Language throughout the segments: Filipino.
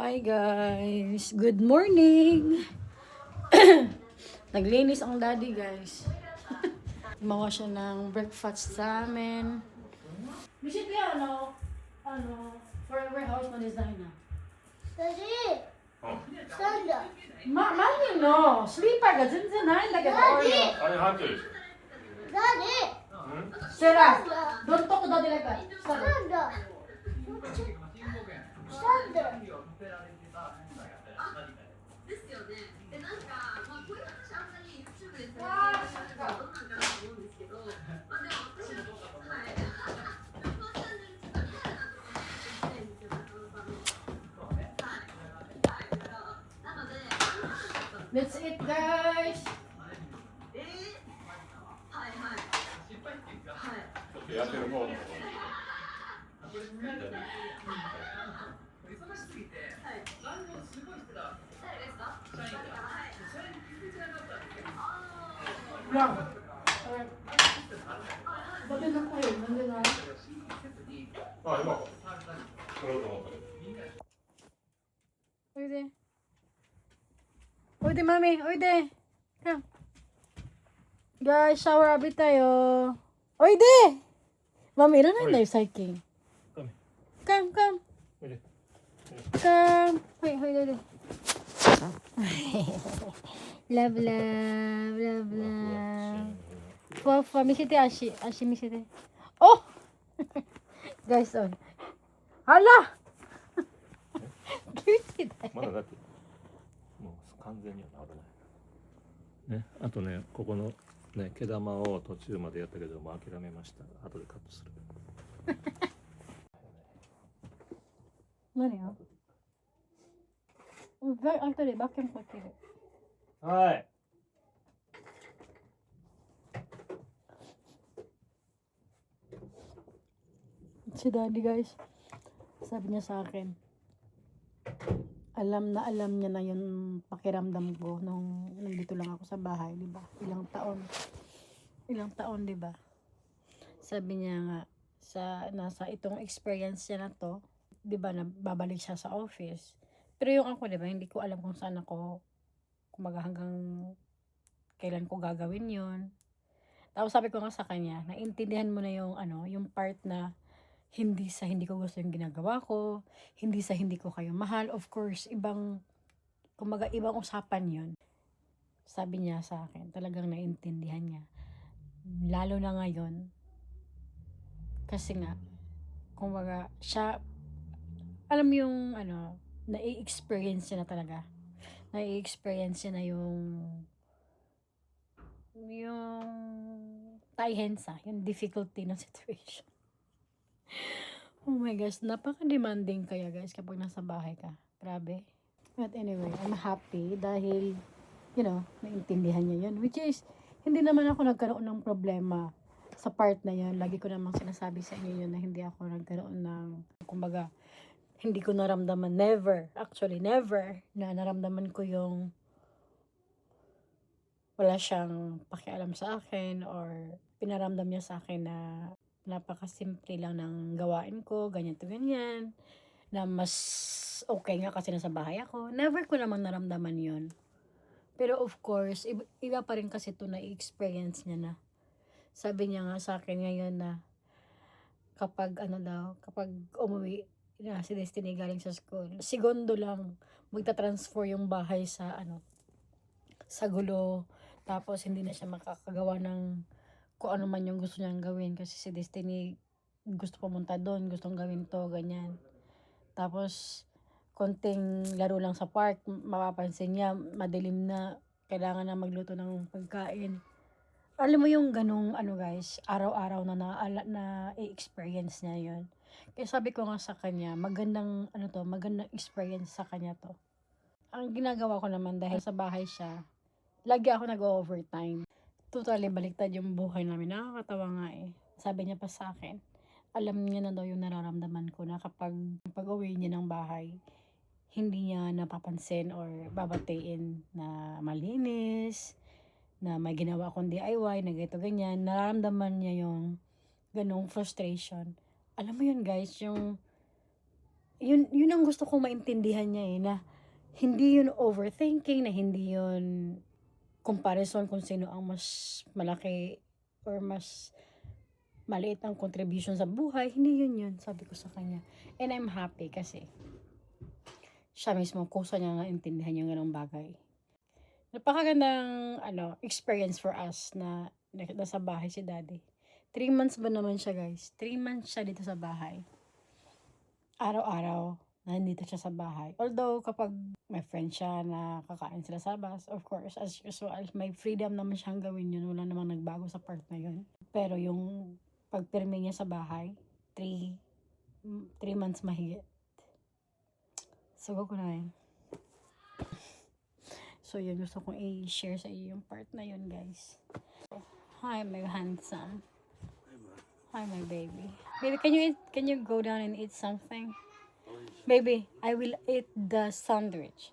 Hi guys! Good morning! Naglinis ang daddy guys. Gumawa siya ng breakfast sa amin. Bisit yan, forever house na design na. Daddy! Stand up. Mani no! Sleeper ga zenzenないんだけど、Oreo. あれ入ってる。 Daddy! Sarah, don't talk to daddy like that. Stop. Stand up. Stand up. ですよね。でなんかまあこういう話あんまり YouTube でされてる方どうなんかなと思うんですけど、まあでも私ははい。でもチャンネルちょっとリアルなところに行きたいんですよ、中野さんの。はい。なので、That's it guys! はいはい。はい。ちょっとやってる方の。誰ですか？はい。Lang. Bakit na kayo? Nandun na. あ、今。取ろうと思ったけど。 Oide. Oide, mami. Oide. Come. Guys, shower abi tayo. Oide! Mami, ilan na yung cycling? Come. Come. おいで。 Come. Hoy. Love. Fuwa, misite ashi. Ashi misite. Oh! Guys, oh. Hala! Cuteだよ。まだだって。もう完全には治らない。ね、あとね、ここのね、毛玉を途中までやったけど、もう諦めました。後でカットする。何よ後でバッキュームかける。はい。 Si daddy guys, sabi niya sa akin, alam niya na yung pakiramdam ko nung nandito lang ako sa bahay, di ba? Ilang taon, di ba? Sabi niya nga, nasa itong experience niya na to, di ba, na babalik siya sa office. Pero yung ako, di ba, hindi ko alam kung saan ako, kumaga hanggang kailan ko gagawin yun. Tapos sabi ko nga sa kanya, naintindihan mo na yung, yung part na, hindi ko gusto yung ginagawa ko, hindi ko kayo mahal. Of course, ibang usapan yun. Sabi niya sa akin, talagang naintindihan niya. Lalo na ngayon, kasi nga, kumbaga, siya, alam yung, nai-experience niya na talaga. Nai-experience niya na yung taihensa, yung difficulty ng situation. Oh my gosh, napaka-demanding kaya guys kapag nasa bahay ka. Grabe. But anyway, I'm happy dahil, naintindihan niya yun. Which is, hindi naman ako nagkaroon ng problema sa part na yun. Lagi ko namang sinasabi sa inyo yun na hindi ako nagkaroon ng, kumbaga, hindi ko naramdaman, never na naramdaman ko yung wala siyang pakialam sa akin or pinaramdam niya sa akin na napakasimple lang ng gawain ko, ganyan, na mas okay nga kasi nasa bahay ako. Never ko namang naramdaman yun. Pero of course, iba pa rin kasi ito na i-experience niya na. Sabi niya nga sa akin ngayon na kapag umuwi na si Destiny galing sa school, segundo lang magta-transfer yung bahay sa gulo. Tapos hindi na siya makakagawa ng kung ano man yung gusto niyang gawin kasi si Destiny gusto pumunta doon, gustong gawin to, ganyan. Tapos konting laro lang sa park, mapapansin niya madilim na, kailangan na magluto ng pagkain. Alam mo yung ganung guys, araw-araw na i-experience niya yun. Kaya sabi ko nga sa kanya, magandang experience sa kanya to. Ang ginagawa ko naman dahil sa bahay siya, lagi ako nag-overtime. Totally baliktad yung buhay namin. Nakakatawa nga eh. Sabi niya pa sa akin, alam niya na daw yung nararamdaman ko na kapag pag-uwi niya ng bahay, hindi niya napapansin or babatiin na malinis, na may ginawa akong DIY, na ganito ganyan. Nararamdaman niya yung ganong frustration. Alam mo yun guys, yung yun ang gusto kong maintindihan niya eh, na hindi yun overthinking, na hindi yun comparison kung sino ang mas malaki or mas maliit ang contribution sa buhay. Hindi yun, sabi ko sa kanya. And I'm happy kasi siya mismo kusa niya nga intindihan yung ganong bagay. Napakagandang experience for us na nasa bahay si daddy. 3 months ba naman siya, guys? 3 months siya dito sa bahay. Araw-araw nandito siya sa bahay. Although kapag may friend siya na kakain sila sa labas, of course, as usual, may freedom naman siyang gawin yun. Wala namang nagbago sa part na yun. Pero yung pagpirmi niya sa bahay, 3 months mahigit. Sugo ko na yun. So yun, gusto kong i-share sa iyo yung part na yun, guys. Hi, my handsome. Hi, my baby. Baby, can you go down and eat something? Baby, I will eat the sandwich.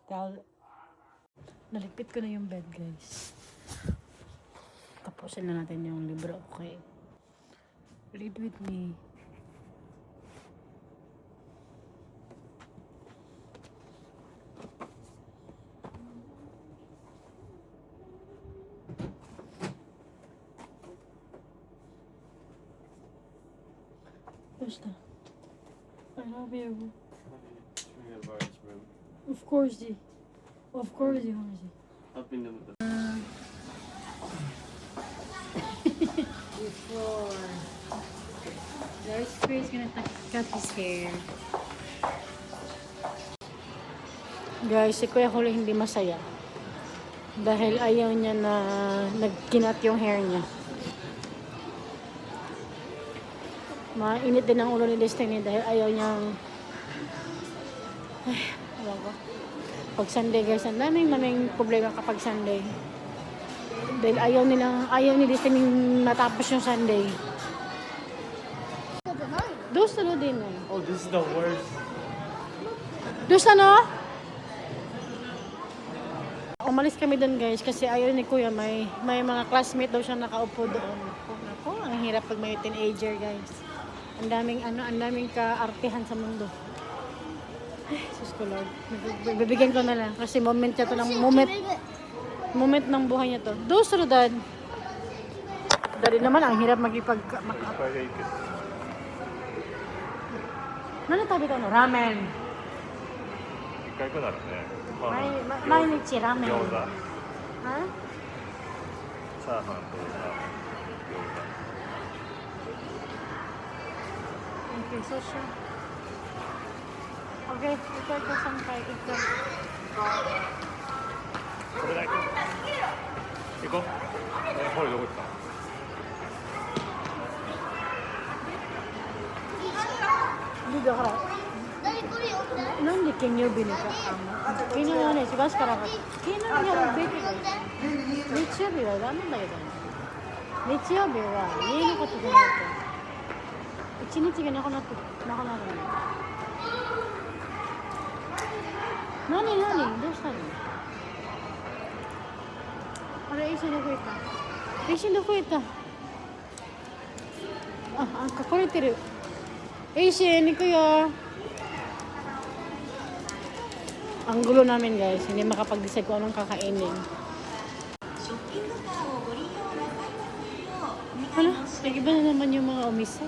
Naligpit ko na yung bed, guys. Tapusin na natin yung libro, okay? Read with me. Basta. I love you. Of course, G. Of course, G. Before. There's Chris gonna cut his hair. Guys, si Kuya Huli hindi masaya. Dahil ayaw niya na nagkinat yung hair niya. Mainit din ang ulo ni Destiny dahil ayaw niyang ewan ko. Pag Sunday, guys, ang daming problema kapag Sunday. Dahil ayaw ni Destiny matapos yung Sunday. Dos ano din eh. Oh, this is the worst. Dos ano? Umalis kami doon, guys, kasi ayaw ni Kuya may mga classmate daw siya nakaupo doon. Ako, ang hirap pag may teenager, guys. Ang daming kaartihan sa mundo. Ay, sus ko Lord. Bibigyan ko na lang kasi moment ng buhay niya to. Dos Rodad. Dari naman ang hirap Ano tabi to no? Ramen. 一回くなるね。毎日ラーメン。餃子。は？チャーハンと餃子。Okay, so siya. Okay, ikaw ko saan kayo. Ikaw. これだけ。行こう。ほらどこ行った？ Hindi ka. 何これよくない？なんで金曜日にか金曜はね、しばしから金曜日はベーキー日曜日はダメだけどね。日曜日は家のことじゃないと一日がなくなるの。何どうしたの？あれ、一緒にどこ行った？隠れてる。Asian, ikaw yun. Ang gulo namin, guys. Hindi makapag-decide kung anong kakainin. Hala, nag-iba na naman yung mga umise.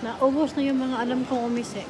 Naubos na yung mga alam kong umise.